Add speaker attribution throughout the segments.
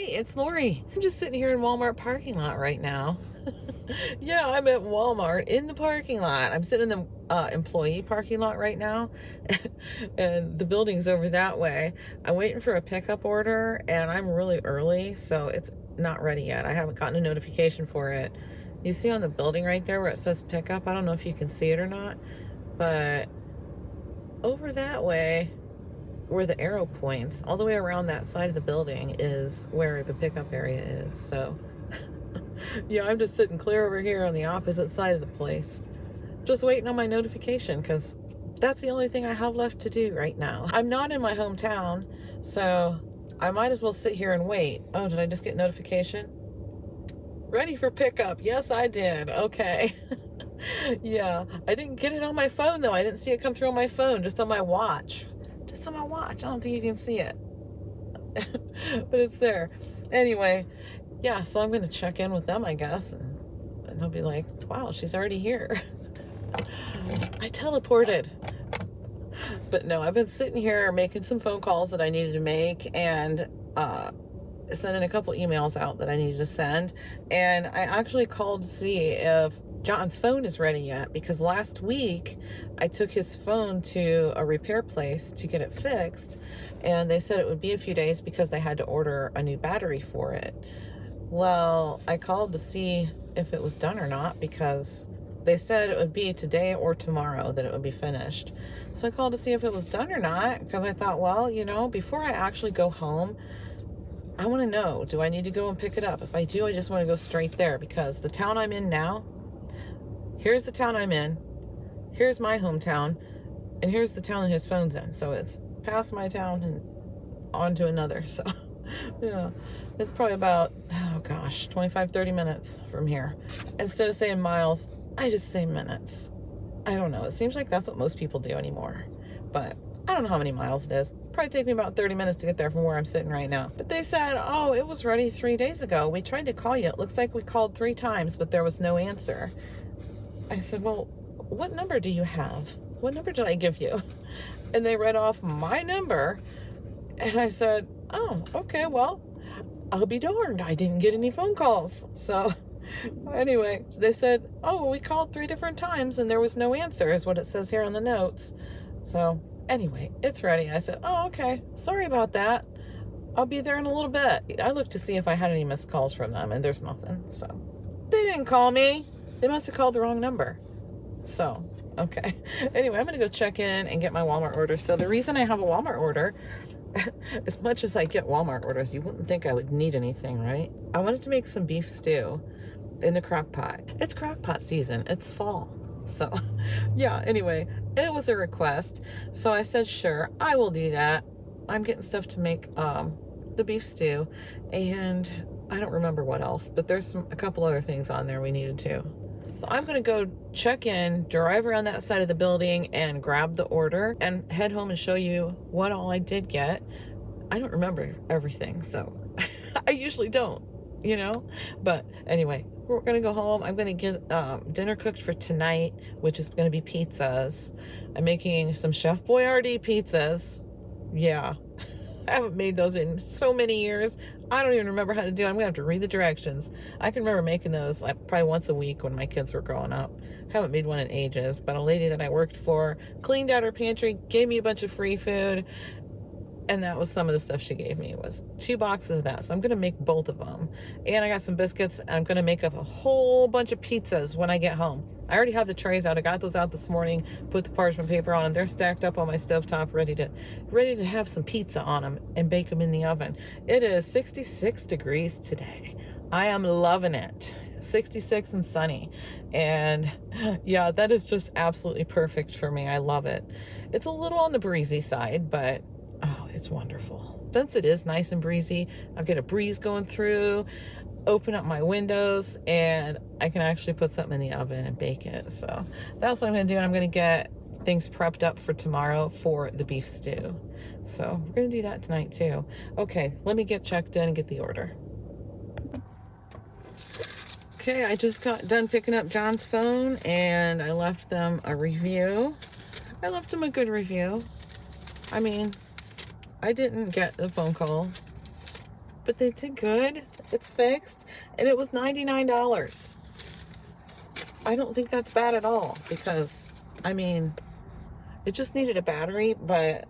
Speaker 1: Hey, it's Lori. I'm just sitting here in Walmart parking lot right now. Yeah, I'm at Walmart in the parking lot. I'm sitting in the employee parking lot right now, and the building's over that way. I'm waiting for a pickup order, and I'm really early, so it's not ready yet. I haven't gotten a notification for it. You see on the building right there where it says pickup? I don't know if you can see it or not, but over that way, where the arrow points, all the way around that side of the building is where the pickup area is. So yeah, I'm just sitting clear over here on the opposite side of the place, just waiting on my notification, because that's the only thing I have left to do right now. I'm not in my hometown, so I might as well sit here and wait. Oh, did I just get notification? Ready for pickup. Yes, I did. Okay. Yeah, I didn't get it on my phone though. I didn't see it come through on my phone, just on my watch. Just on my watch. I don't think you can see it. But it's there. Anyway, yeah, so I'm going to check in with them, I guess. And they'll be like, wow, she's already here. I teleported. But no, I've been sitting here making some phone calls that I needed to make, and sending a couple emails out that I needed to send. And I actually called to see if John's phone is ready yet, because last week I took his phone to a repair place to get it fixed, and they said it would be a few days because they had to order a new battery for it. Well, I called to see if it was done or not, because they said it would be today or tomorrow that it would be finished. So I called to see if it was done or not, because I thought, well, you know, before I actually go home, I want to know, do I need to go and pick it up? If I do, I just want to go straight there, because the town I'm in now, here's the town I'm in, here's my hometown, and here's the town that his phone's in. So it's past my town and on to another. So, yeah, it's probably about, oh gosh, 25, 30 minutes from here. Instead of saying miles, I just say minutes. I don't know. It seems like that's what most people do anymore. But I don't know how many miles it is. Probably take me about 30 minutes to get there from where I'm sitting right now. But they said, oh, it was ready 3 days ago. We tried to call you. It looks like we called 3 times, but there was no answer. I said, well, what number do you have? What number did I give you? And they read off my number. And I said, oh, okay, well, I'll be darned. I didn't get any phone calls. So anyway, they said, oh, we called 3 different times and there was no answer, is what it says here on the notes. So anyway, it's ready. I said, oh, okay, sorry about that. I'll be there in a little bit. I looked to see if I had any missed calls from them, and there's nothing. So they didn't call me. They must have called the wrong number. So, okay. Anyway, I'm going to go check in and get my Walmart order. So the reason I have a Walmart order, as much as I get Walmart orders, you wouldn't think I would need anything, right? I wanted to make some beef stew in the crock pot. It's crock pot season. It's fall. So, yeah, anyway, it was a request. So I said, sure, I will do that. I'm getting stuff to make the beef stew, and I don't remember what else, but there's a couple other things on there we needed to. So I'm going to go check in, drive around that side of the building and grab the order and head home and show you what all I did get. I don't remember everything, so I usually don't, you know, but anyway, we're going to go home. I'm going to get dinner cooked for tonight, which is going to be pizzas. I'm making some Chef Boyardee pizzas. Yeah. I haven't made those in so many years. I don't even remember how to do it. I'm going to have to read the directions. I can remember making those like probably once a week when my kids were growing up. Haven't made one in ages, but a lady that I worked for cleaned out her pantry, gave me a bunch of free food, and that was some of the stuff she gave me. It was 2 boxes of that. So I'm going to make both of them. And I got some biscuits, and I'm going to make up a whole bunch of pizzas when I get home. I already have the trays out. I got those out this morning, put the parchment paper on them. They're stacked up on my stovetop, ready to have some pizza on them and bake them in the oven. It is 66 degrees today. I am loving it. 66 and sunny. And yeah, that is just absolutely perfect for me. I love it. It's a little on the breezy side, but oh, it's wonderful. Since it is nice and breezy, I'll get a breeze going through, open up my windows, and I can actually put something in the oven and bake it. So that's what I'm going to do. And I'm going to get things prepped up for tomorrow for the beef stew. So we're going to do that tonight too. Okay, let me get checked in and get the order. Okay, I just got done picking up John's phone, and I left them a review. I left him a good review. I mean, I didn't get the phone call. but they did good. It's fixed, and it was $99. I don't think that's bad at all, because, I mean, it just needed a battery, but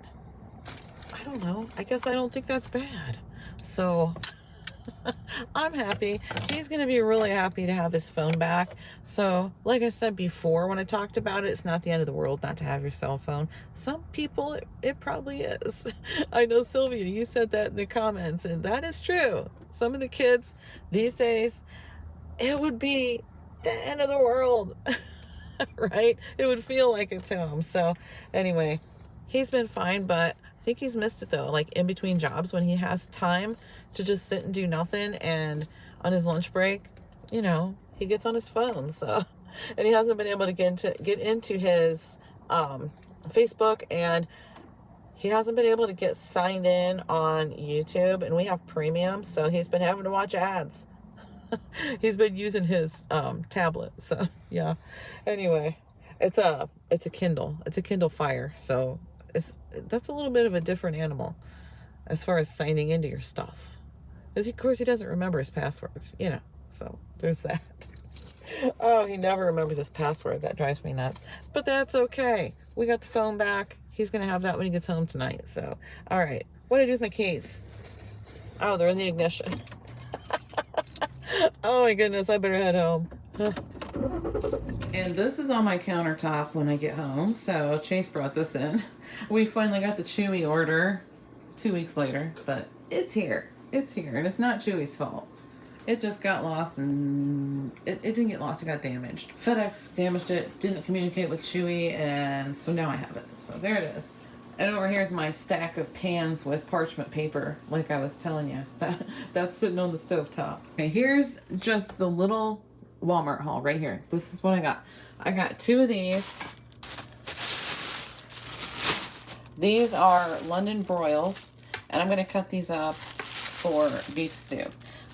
Speaker 1: I don't know. I guess I don't think that's bad. So I'm happy. He's going to be really happy to have his phone back. So, like I said before, when I talked about it, it's not the end of the world not to have your cell phone. Some people, it probably is. I know, Sylvia, you said that in the comments, and that is true. Some of the kids these days, it would be the end of the world, right? It would feel like it to him. So, anyway, he's been fine, but I think he's missed it though. Like in between jobs, when he has time to just sit and do nothing, and on his lunch break, you know, he gets on his phone. So, and he hasn't been able to get into his Facebook, and he hasn't been able to get signed in on YouTube. And we have premium, so he's been having to watch ads. He's been using his tablet. So yeah. Anyway, it's a Kindle. It's a Kindle Fire. So that's a little bit of a different animal as far as signing into your stuff. Because of course he doesn't remember his passwords, you know. So there's that. Oh, he never remembers his passwords. That drives me nuts. But that's okay. We got the phone back. He's gonna have that when he gets home tonight. So all right. What do I do with my keys? Oh, they're in the ignition. Oh my goodness, I better head home. And this is on my countertop when I get home. So Chase brought this in. We finally got the Chewy order 2 weeks later, but it's here. It's here, and it's not Chewy's fault. It just got lost, and it didn't get lost, it got damaged. FedEx damaged it, didn't communicate with Chewy, and so now I have it. So there it is. And over here's my stack of pans with parchment paper, like I was telling you. That's sitting on the stovetop. Okay, here's just the little Walmart haul right here. This is what I got. I got 2 of these. These are London broils, and I'm going to cut these up for beef stew.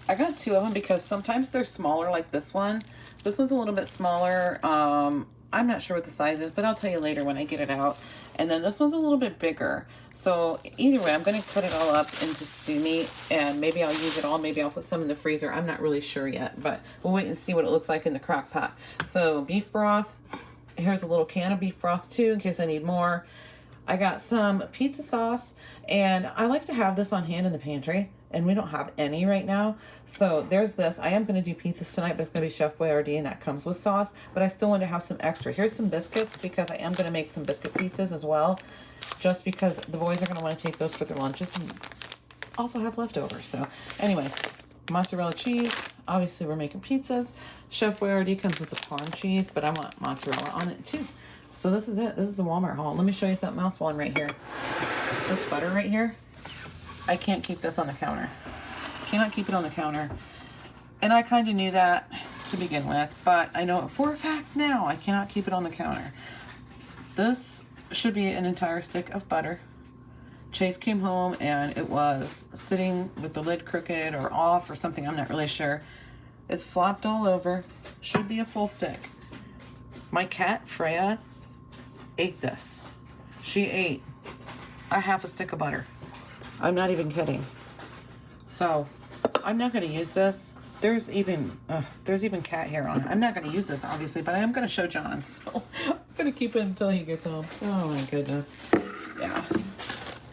Speaker 1: I got 2 of them because sometimes they're smaller, like this one. This one's a little bit smaller. I'm not sure what the size is, but I'll tell you later when I get it out. And then this one's a little bit bigger. So either way, I'm going to cut it all up into stew meat, and maybe I'll use it all. Maybe I'll put some in the freezer. I'm not really sure yet, but we'll wait and see what it looks like in the crock pot. So beef broth. Here's a little can of beef broth too, in case I need more. I got some pizza sauce, and I like to have this on hand in the pantry, and we don't have any right now. So there's this. I am going to do pizzas tonight, but it's going to be Chef Boyardee, and that comes with sauce, but I still want to have some extra. Here's some biscuits, because I am going to make some biscuit pizzas as well, just because the boys are going to want to take those for their lunches and also have leftovers. So anyway, mozzarella cheese. Obviously, we're making pizzas. Chef Boyardee comes with the Parm cheese, but I want mozzarella on it too. So this is it. This is the Walmart haul. Let me show you something else while I'm right here. This butter right here. I can't keep this on the counter. Cannot keep it on the counter. And I kind of knew that to begin with, but I know for a fact now I cannot keep it on the counter. This should be an entire stick of butter. Chase came home and it was sitting with the lid crooked or off or something. I'm not really sure. It's slopped all over. Should be a full stick. My cat, Freya, ate this. She ate a half a stick of butter. I'm not even kidding. So I'm not going to use this. There's even cat hair on it. I'm not going to use this, obviously, but I am going to show John. So I'm going to keep it until he gets home. Oh my goodness. Yeah.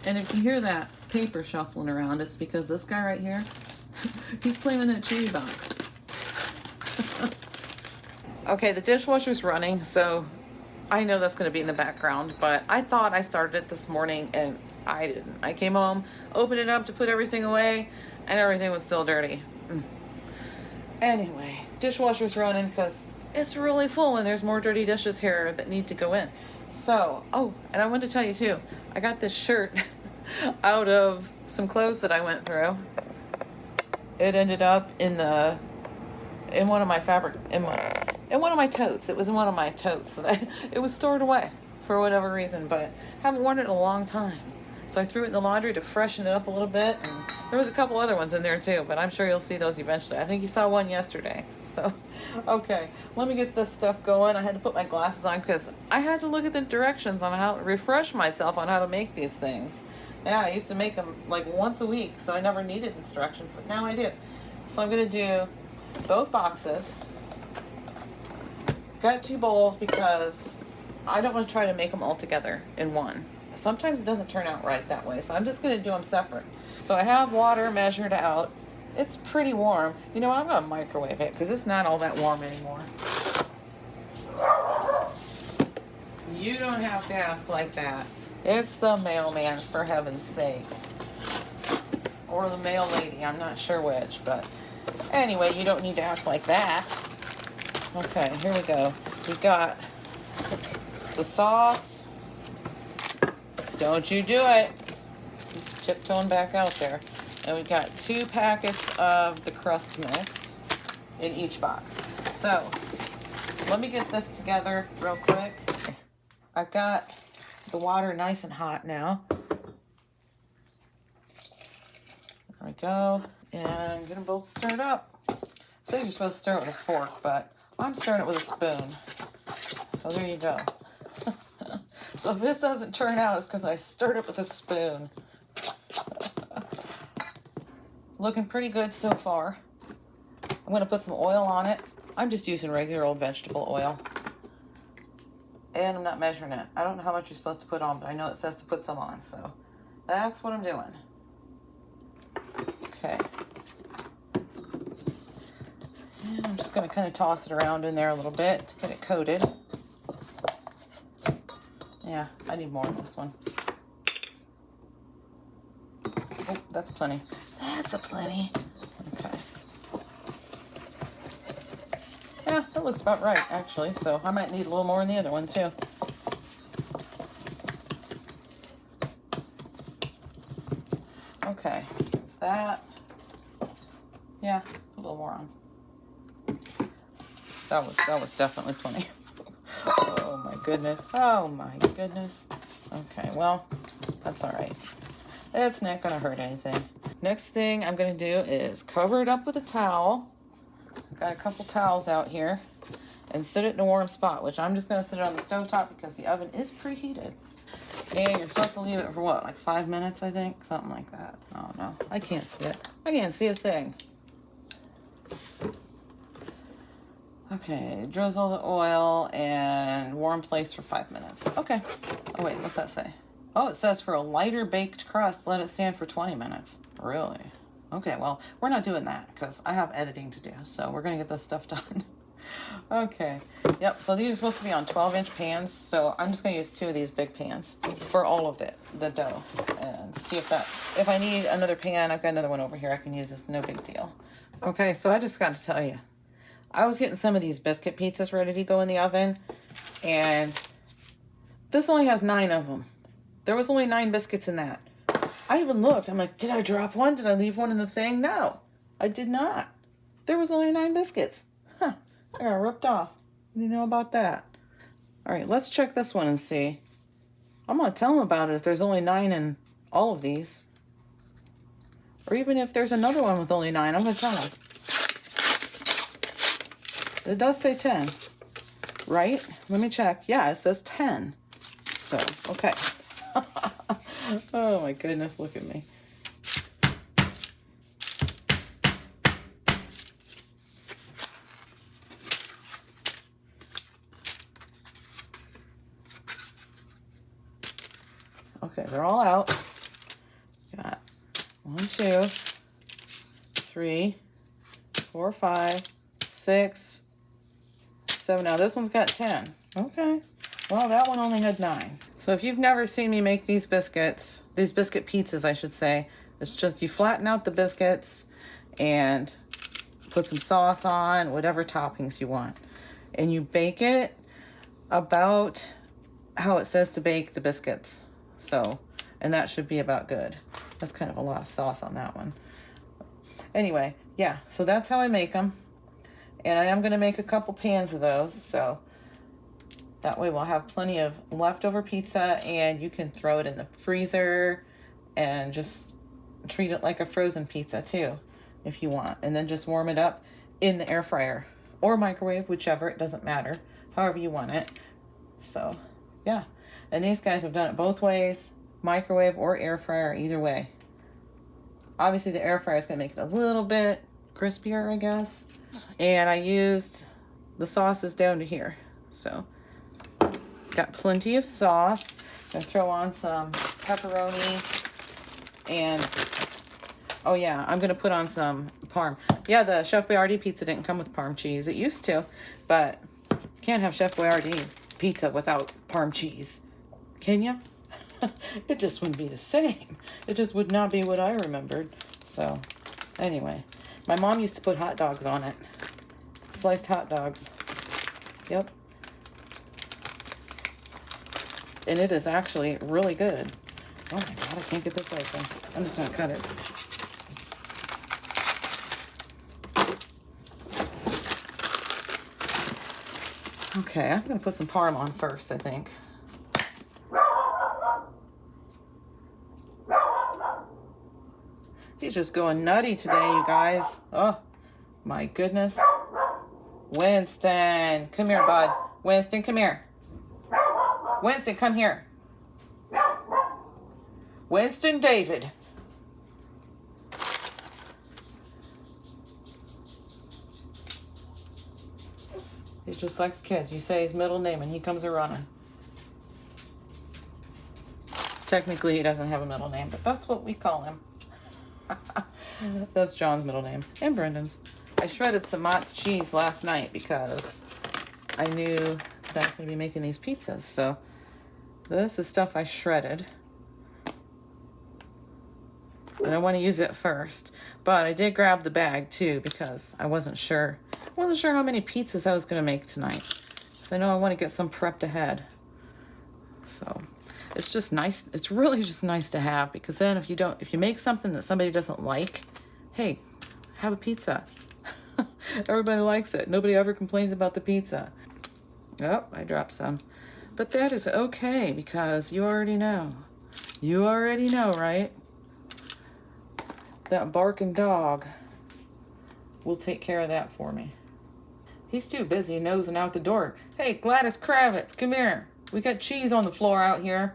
Speaker 1: And if you hear that paper shuffling around, it's because this guy right here, he's playing in that Chewy box. Okay, the dishwasher's running, so I know that's going to be in the background, but I thought I started it this morning, and I didn't. I came home, opened it up to put everything away, and everything was still dirty. Anyway, dishwasher's running because it's really full, and there's more dirty dishes here that need to go in. So, oh, and I wanted to tell you too, I got this shirt out of some clothes that I went through. It ended up in one of my totes. It was in one of my totes that it was stored away for whatever reason, but haven't worn it in a long time. So I threw it in the laundry to freshen it up a little bit, and there was a couple other ones in there too, but I'm sure you'll see those eventually. I think you saw one yesterday. So, okay, let me get this stuff going. I had to put my glasses on because I had to look at the directions on how to refresh myself on how to make these things. Yeah, I used to make them like once a week, so I never needed instructions, but now I do. So I'm gonna do both boxes. Got 2 bowls because I don't want to try to make them all together in one. Sometimes it doesn't turn out right that way, so I'm just gonna do them separate. So I have water measured out. It's pretty warm. You know what, I'm gonna microwave it because it's not all that warm anymore. You don't have to act like that. It's the mailman, for heaven's sakes. Or the mail lady, I'm not sure which, but anyway, you don't need to act like that. Okay, here we go. We got the sauce. Don't you do it. Just tiptoeing back out there. And we got 2 packets of the crust mix in each box. So, let me get this together real quick. I've got the water nice and hot now. There we go. And I'm gonna both stir it up. So you're supposed to stir it with a fork, but I'm stirring it with a spoon. So there you go. So if this doesn't turn out, it's because I stirred it with a spoon. Looking pretty good so far. I'm gonna put some oil on it. I'm just using regular old vegetable oil. And I'm not measuring it. I don't know how much you're supposed to put on, but I know it says to put some on, so that's what I'm doing. Okay. And I'm just gonna kind of toss it around in there a little bit to get it coated. Yeah, I need more of this one. Oh, that's plenty. That's a plenty. Okay. Yeah, that looks about right, actually. So I might need a little more in the other one, too. Okay, is that? Yeah, a little more on. That was definitely plenty. Oh my goodness. Oh my goodness. Okay, well, that's all right. It's not gonna hurt anything. Next thing I'm gonna do is cover it up with a towel. I've got a couple towels out here, and sit it in a warm spot, which I'm just gonna sit it on the stovetop because the oven is preheated. And you're supposed to leave it for what, like 5 minutes, I think? Something like that. Oh no, I can't see it. I can't see a thing. Okay, drizzle the oil and warm place for 5 minutes. Okay. Oh wait, what's that say? Oh, it says for a lighter baked crust, let it stand for 20 minutes. Really? Okay, well, we're not doing that because I have editing to do, so we're going to get this stuff done. Okay. Yep, so these are supposed to be on 12-inch pans, so I'm just going to use 2 of these big pans for all of the dough, and see if I need another pan. I've got another one over here. I can use this, no big deal. Okay, so I just got to tell you, I was getting some of these biscuit pizzas ready to go in the oven, and this only has 9 of them. There was only 9 biscuits in that. I even looked. I'm like, did I drop one? Did I leave one in the thing? No, I did not. There was only 9 biscuits. Huh, I got ripped off. What do you know about that? All right, let's check this one and see. I'm going to tell them about it if there's only 9 in all of these. Or even if there's another one with only 9, I'm going to tell them. It does say 10, right? Let me check. Yeah, it says 10. So, okay. Oh my goodness, look at me. Okay, they're all out. Got 1, 2, 3, 4, 5, 6, 7. Now this one's got 10. Okay. Well, that one only had 9. So if you've never seen me make these biscuit pizzas, I should say, it's just you flatten out the biscuits and put some sauce on, whatever toppings you want. And you bake it about how it says to bake the biscuits. So, and that should be about good. That's kind of a lot of sauce on that one. Anyway, yeah, so that's how I make them. And I am going to make a couple pans of those, so that way we'll have plenty of leftover pizza, and you can throw it in the freezer and just treat it like a frozen pizza too, if you want. And then just warm it up in the air fryer or microwave, whichever, it doesn't matter, however you want it. So, yeah. And these guys have done it both ways. microwave or air fryer, either way. Obviously the air fryer is going to make it a little bit crispier, I guess. And I used the sauces down to here. So got plenty of sauce. Gonna throw on some pepperoni and oh yeah, I'm gonna put on some parm. Yeah, the Chef Boyardee pizza didn't come with parm cheese. It used to, but you can't have Chef Boyardee pizza without parm cheese. Can you? It just wouldn't be the same. It just would not be what I remembered. So anyway, my mom used to put hot dogs on it. Sliced hot dogs. Yep. And it is actually really good. Oh my God, I can't get this open. I'm just gonna cut it. Okay, I'm gonna put some parm on first, I think. He's just going nutty today, you guys. Oh my goodness. Winston, come here, bud. Winston, come here. Winston, come here. Winston David. He's just like the kids. You say his middle name and he comes a-running. Technically, he doesn't have a middle name, but that's what we call him. That's John's middle name and Brendan's. I shredded some Mott's cheese last night because I knew that I was going to be making these pizzas. So this is stuff I shredded. And I want to use it first. But I did grab the bag too because I wasn't sure. I wasn't sure how many pizzas I was going to make tonight. So I know I want to get some prepped ahead. So it's just nice. It's really just nice to have, because then if you make something that somebody doesn't like, hey, have a pizza. Everybody likes it. Nobody ever complains about the pizza. Oh, I dropped some. But that is okay because you already know. You already know, right? That barking dog will take care of that for me. He's too busy nosing out the door. Hey, Gladys Kravitz, come here. We got cheese on the floor out here.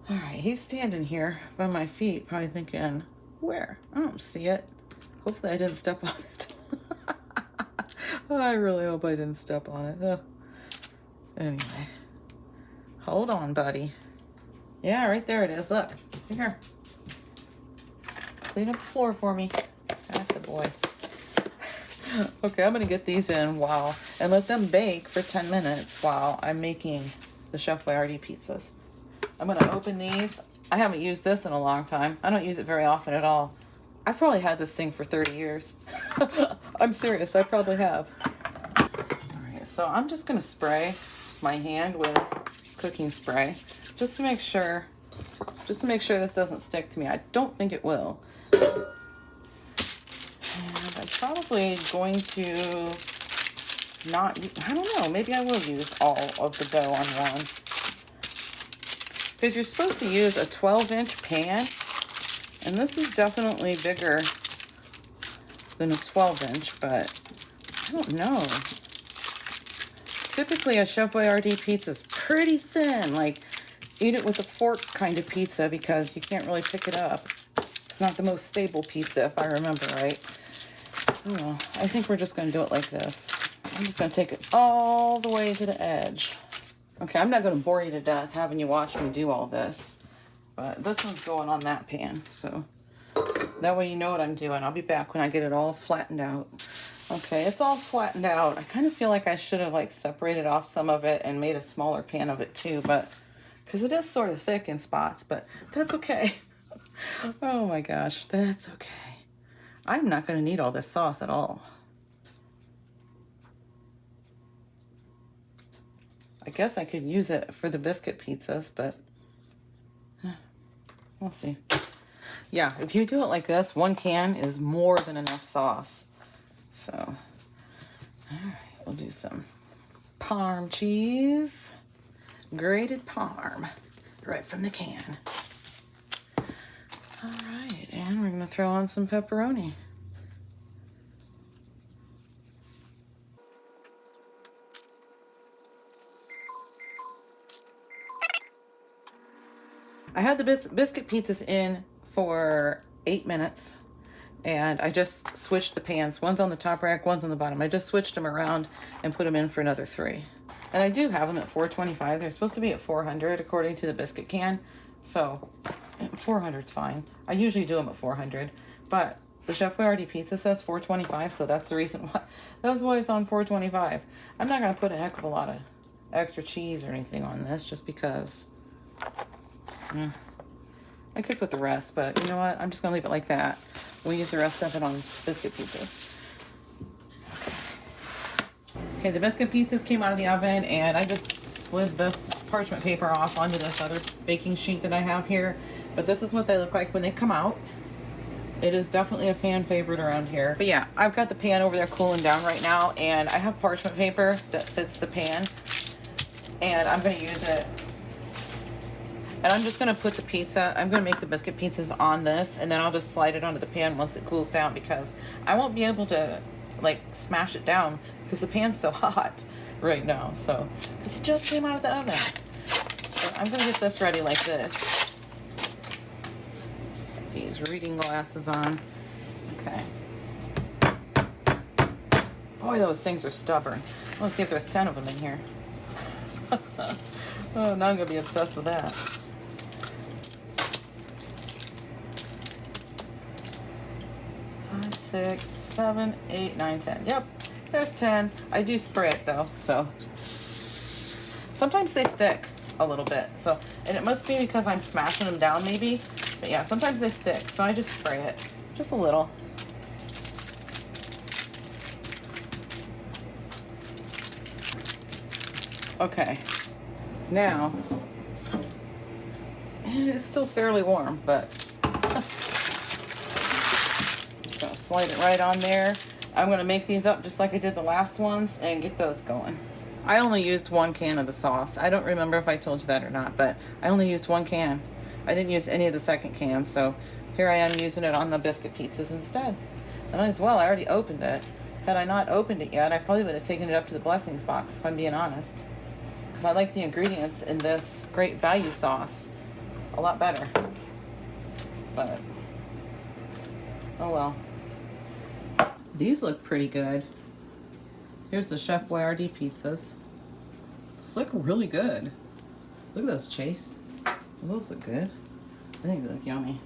Speaker 1: All right, he's standing here by my feet, probably thinking, where? I don't see it. Hopefully I didn't step on it. I really hope I didn't step on it. Anyway, hold on, buddy. Yeah, right there it is. Look, here. Clean up the floor for me. That's a boy. Okay, I'm gonna get these in and let them bake for 10 minutes while I'm making the Chef Boyardee pizzas. I'm gonna open these. I haven't used this in a long time. I don't use it very often at all. I've probably had this thing for 30 years. I'm serious, I probably have. All right, so I'm just gonna spray my hand with cooking spray just to make sure this doesn't stick to me. I don't think it will. And I'm probably going to I don't know, maybe I will use all of the dough on one. Because you're supposed to use a 12-inch pan, and this is definitely bigger than a 12-inch, but I don't know. Typically a Chef Boyardee pizza is pretty thin, like eat it with a fork kind of pizza because you can't really pick it up. It's not the most stable pizza if I remember right. Oh, I think we're just going to do it like this. I'm just going to take it all the way to the edge. Okay, I'm not going to bore you to death having you watch me do all this. But this one's going on that pan, so that way you know what I'm doing. I'll be back when I get it all flattened out. Okay, it's all flattened out. I kind of feel like I should have separated off some of it and made a smaller pan of it too, but because it is sort of thick in spots, but that's okay. Oh my gosh, that's okay. I'm not going to need all this sauce at all. I guess I could use it for the biscuit pizzas, but we'll see. Yeah, if you do it like this, 1 can is more than enough sauce. So, all right, we'll do some parm cheese. Grated parm right from the can. All right, and we're going to throw on some pepperoni. I had the biscuit pizzas in for 8 minutes, and I just switched the pans. One's on the top rack, one's on the bottom. I just switched them around and put them in for another 3. And I do have them at 425. They're supposed to be at 400 according to the biscuit can. So 400's fine. I usually do them at 400, but the Chef Boyardee pizza says 425, so that's the reason why. That's why it's on 425. I'm not gonna put a heck of a lot of extra cheese or anything on this, just because. I could put the rest, but you know what? I'm just gonna leave it like that. We'll use the rest of it on biscuit pizzas. Okay, the biscuit pizzas came out of the oven, and I just slid this parchment paper off onto this other baking sheet that I have here. But this is what they look like when they come out. It is definitely a fan favorite around here. But yeah, I've got the pan over there cooling down right now, and I have parchment paper that fits the pan, and I'm gonna use it. And I'm just gonna put the pizza, I'm gonna make the biscuit pizzas on this, and then I'll just slide it onto the pan once it cools down, because I won't be able to like smash it down because the pan's so hot right now. So, because it just came out of the oven. So I'm gonna get this ready like this. Put these reading glasses on. Okay. Boy, those things are stubborn. Let's see if there's 10 of them in here. Oh, now I'm gonna be obsessed with that. 5, 6, 7, 8, 9, 10. Yep, there's 10. I do spray it though, so sometimes they stick a little bit. So, and it must be because I'm smashing them down maybe. But yeah, sometimes they stick. So I just spray it just a little. Okay, now it's still fairly warm, but just gonna slide it right on there. I'm gonna make these up just like I did the last ones and get those going. I only used 1 can of the sauce. I don't remember if I told you that or not, but I only used 1 can. I didn't use any of the second can, so here I am using it on the biscuit pizzas instead. And as well, I already opened it. Had I not opened it yet, I probably would have taken it up to the blessings box, if I'm being honest. Because I like the ingredients in this great value sauce a lot better. But, oh well. These look pretty good. Here's the Chef Boyardee pizzas. Those look really good. Look at those, Chase. Those look good. I think they look yummy.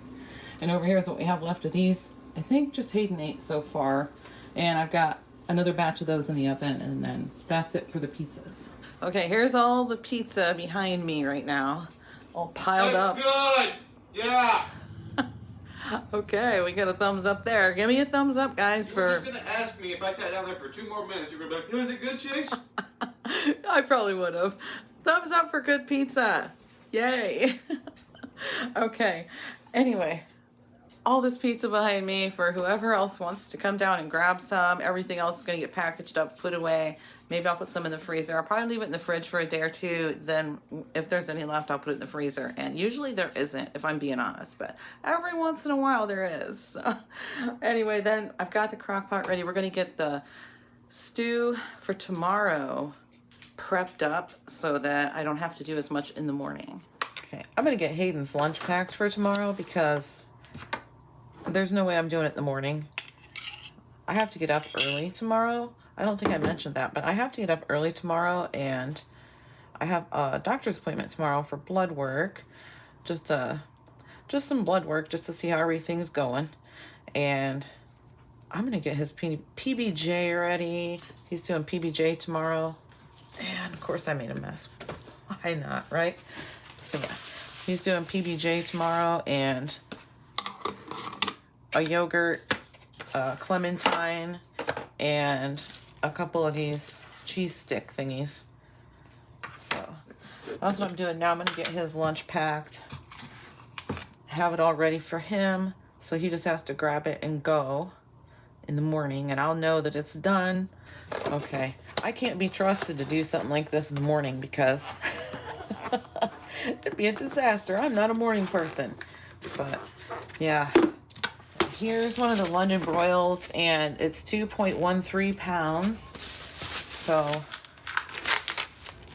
Speaker 1: And over here is what we have left of these. I think just Hayden ate so far. And I've got another batch of those in the oven, and then that's it for the pizzas. Okay, here's all the pizza behind me right now, all piled up.
Speaker 2: That's good! Yeah!
Speaker 1: Okay, we got a thumbs up there. Give me a thumbs up, guys.
Speaker 2: You were just gonna ask me if I sat down there for 2 more minutes, you were gonna be like, is it good, Chase?
Speaker 1: I probably would have. Thumbs up for good pizza. Yay. Okay, anyway. All this pizza behind me for whoever else wants to come down and grab some. Everything else is going to get packaged up, put away. Maybe I'll put some in the freezer. I'll probably leave it in the fridge for a day or 2. Then if there's any left, I'll put it in the freezer. And usually there isn't, if I'm being honest. But every once in a while there is. So, anyway, then I've got the crock pot ready. We're going to get the stew for tomorrow prepped up so that I don't have to do as much in the morning. Okay, I'm going to get Hayden's lunch packed for tomorrow because there's no way I'm doing it in the morning. I have to get up early tomorrow. I don't think I mentioned that, but I have to get up early tomorrow, and I have a doctor's appointment tomorrow for blood work. Just some blood work just to see how everything's going. And I'm going to get his PBJ ready. He's doing PBJ tomorrow. And of course I made a mess. Why not, right? So yeah, he's doing PBJ tomorrow, and a yogurt, clementine, and a couple of these cheese stick thingies. So that's what I'm doing now. I'm going to get his lunch packed, have it all ready for him, so he just has to grab it and go in the morning, and I'll know that it's done. Okay, I can't be trusted to do something like this in the morning because it'd be a disaster. I'm not a morning person. But yeah, here's one of the London broils, and it's 2.13 pounds. So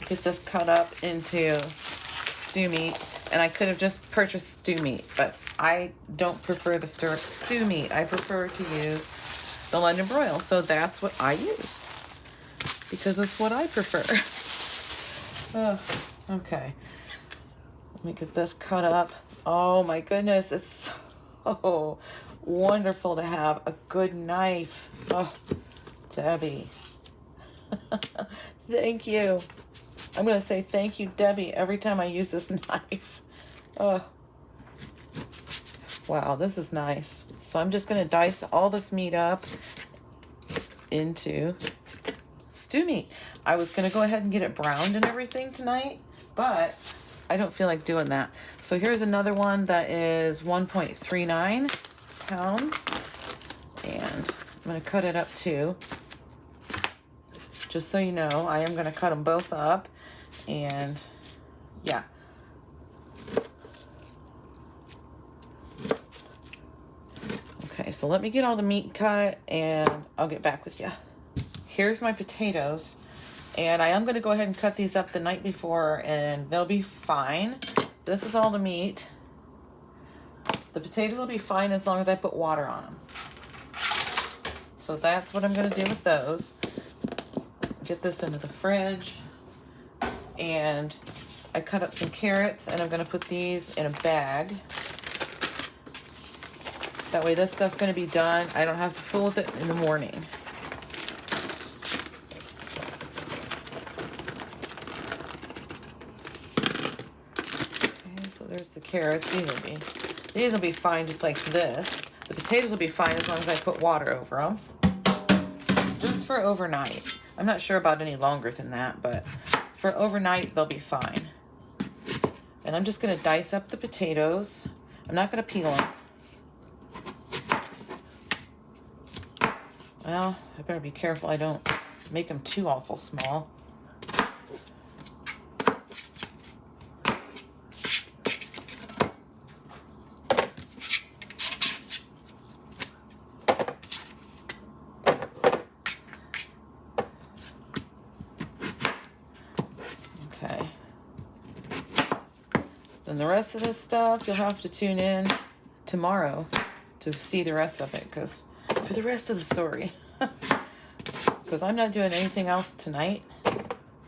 Speaker 1: get this cut up into stew meat. And I could have just purchased stew meat, but I don't prefer the stew meat. I prefer to use the London broil. So that's what I use because it's what I prefer. Okay. Let me get this cut up. Oh my goodness. It's so wonderful to have a good knife. Oh, Debbie. Thank you. I'm going to say thank you, Debbie, every time I use this knife. Oh. Wow, this is nice. So I'm just going to dice all this meat up into stew meat. I was going to go ahead and get it browned and everything tonight, but I don't feel like doing that. So here's another one that is 1.39 pounds. And I'm going to cut it up too. Just so you know, I am going to cut them both up. And yeah. Okay, so let me get all the meat cut and I'll get back with you. Here's my potatoes. And I am going to go ahead and cut these up the night before and they'll be fine. This is all the meat. The potatoes will be fine as long as I put water on them. So that's what I'm going to do with those. Get this into the fridge. And I cut up some carrots and I'm going to put these in a bag. That way this stuff's going to be done. I don't have to fool with it in the morning. Okay, so there's the carrots. These will be fine just like this. The potatoes will be fine as long as I put water over them. Just for overnight. I'm not sure about any longer than that, but for overnight, they'll be fine. And I'm just going to dice up the potatoes. I'm not going to peel them. Well, I better be careful I don't make them too awful small. Okay. Then the rest of this stuff, you'll have to tune in tomorrow to see the rest of it, because for the rest of the story. Because I'm not doing anything else tonight.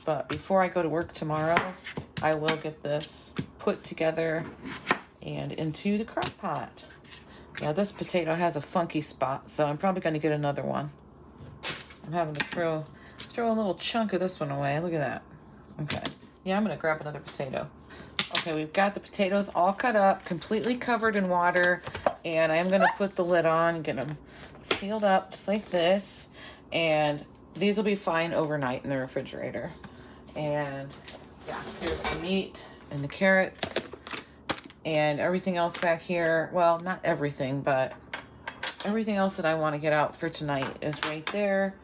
Speaker 1: But before I go to work tomorrow, I will get this put together and into the crock pot. Now this potato has a funky spot, so I'm probably going to get another one. I'm having to throw a little chunk of this one away. Look at that. Okay. Yeah, I'm going to grab another potato. Okay, we've got the potatoes all cut up, completely covered in water, and I'm going to put the lid on and get them sealed up just like this. And these will be fine overnight in the refrigerator. And yeah, here's the meat and the carrots and everything else back here. Well, not everything, but everything else that I want to get out for tonight is right there.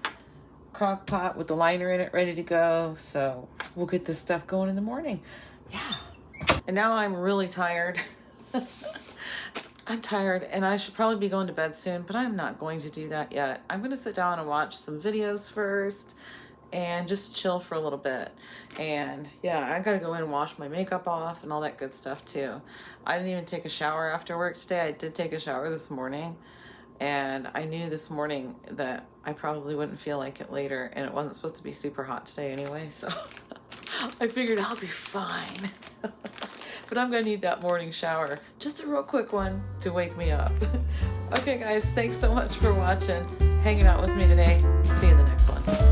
Speaker 1: Crock pot with the liner in it ready to go. So we'll get this stuff going in the morning. Yeah. And now I'm really tired. I'm tired and I should probably be going to bed soon, but I'm not going to do that yet. I'm going to sit down and watch some videos first and just chill for a little bit. And yeah, I got to go in and wash my makeup off and all that good stuff too. I didn't even take a shower after work today. I did take a shower this morning. And I knew this morning that I probably wouldn't feel like it later, and it wasn't supposed to be super hot today anyway, so I figured I'll be fine. But I'm gonna need that morning shower, just a real quick one to wake me up. Okay guys, thanks so much for watching, hanging out with me today. See you in the next one.